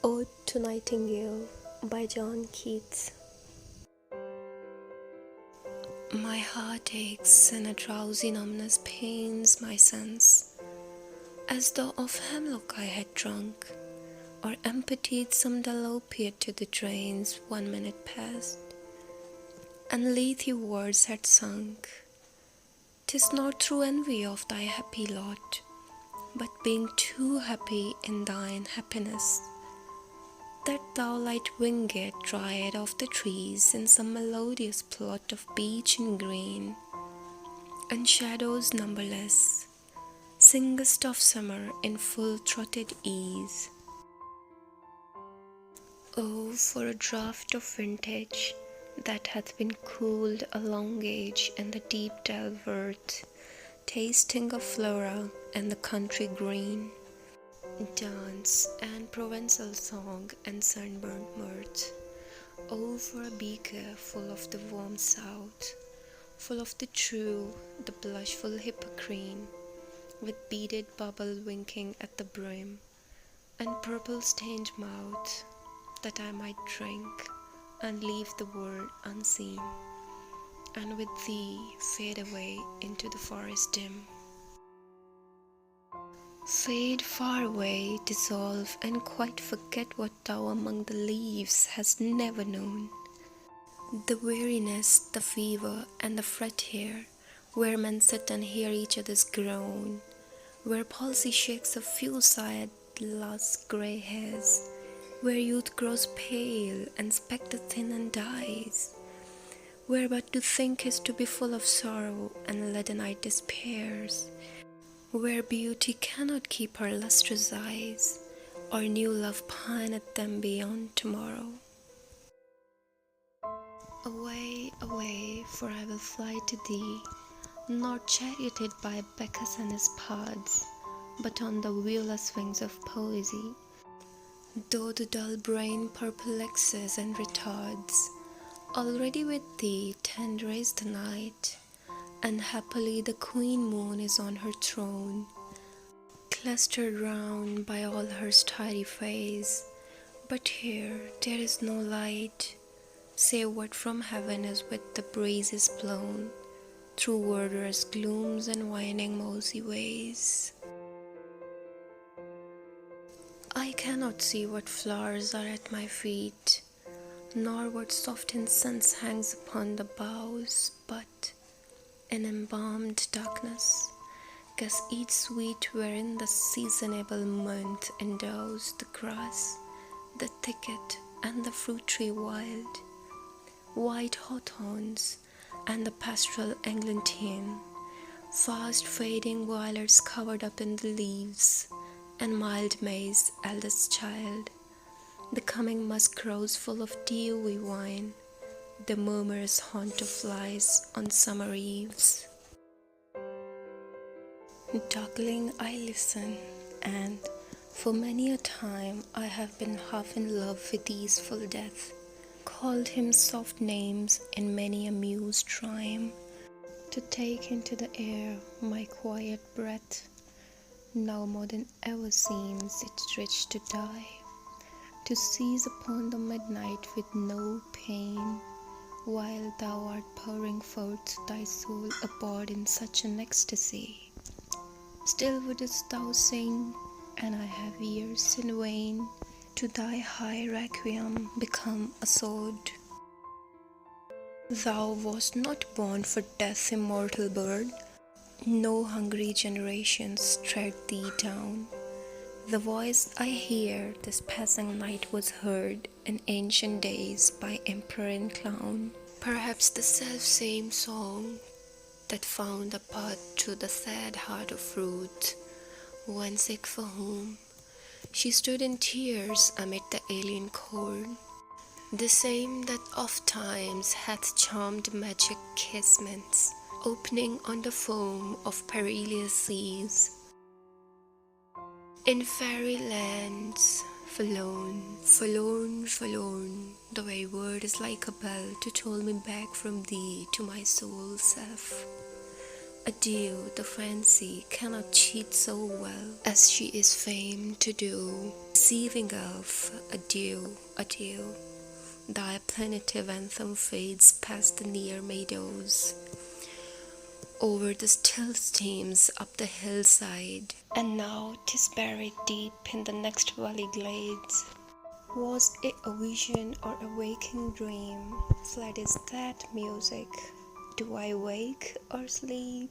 Ode to Nightingale by John Keats. My heart aches and a drowsy numbness pains my sense, as though of hemlock I had drunk, or emptied some dull opiate to the drains 1 minute past, and lethe words had sunk. 'Tis not through envy of thy happy lot, but being too happy in thine happiness, that thou light winged dryad of the trees in some melodious plot of beech and green, and shadows numberless, singest of summer in full-throated ease. Oh, for a draught of vintage that hath been cooled a long age in the deep delve earth, tasting of flora and the country green, dance and Provençal song and sunburnt mirth. Oh, for a beaker full of the warm south, full of the true, the blushful hippocrene, with beaded bubble winking at the brim, and purple-stained mouth, that I might drink and leave the world unseen, and with thee fade away into the forest dim. Fade far away, dissolve, and quite forget what thou among the leaves hast never known. The weariness, the fever, and the fret here, where men sit and hear each other's groan, where palsy shakes a few sad last grey hairs, where youth grows pale and spectre thin and dies, where but to think is to be full of sorrow and leaden-eyed despairs, where beauty cannot keep her lustrous eyes, or new love pine at them beyond tomorrow. Away, away, for I will fly to thee, not charioted by Bacchus and his pards, but on the viewless wings of poesy. Though the dull brain perplexes and retards, already with thee tender is the night, and happily the queen moon is on her throne, clustered round by all her starry fays. But here there is no light, save what from heaven is with the breezes blown, through wondrous glooms and winding mossy ways. I cannot see what flowers are at my feet, nor what soft incense hangs upon the boughs, but in embalmed darkness, guess each sweet wherein the seasonable month endows the grass, the thicket, and the fruit tree wild, white hawthorns, and the pastoral eglantine, fast fading violets covered up in the leaves, and mild May's eldest child, the coming musk rose full of dewy wine, the murmurous haunt of flies on summer eves. Darkling I listen, and for many a time I have been half in love with easeful death, called him soft names in many a mused rhyme, to take into the air my quiet breath. Now more than ever seems it rich to die, to seize upon the midnight with no pain, while thou art pouring forth thy soul abroad in such an ecstasy. Still wouldst thou sing, and I have ears in vain, to thy high requiem become a sword. Thou wast not born for death's immortal bird, no hungry generations tread thee down. The voice I hear this passing night was heard in ancient days by emperor and clown, perhaps the self-same song that found a path to the sad heart of Ruth, one sick for whom she stood in tears amid the alien cold, the same that oft-times hath charmed magic casements, opening on the foam of perilous seas. In fairy lands, forlorn, forlorn, forlorn, the very word is like a bell to toll me back from thee to my soul's self. Adieu, the fancy cannot cheat so well as she is famed to do. Deceiving elf, adieu, adieu. Thy plaintive anthem fades past the near meadows, over the still streams up the hillside, and now 'tis buried deep in the next valley glades. Was it a vision or a waking dream? Fled is that music? Do I wake or sleep?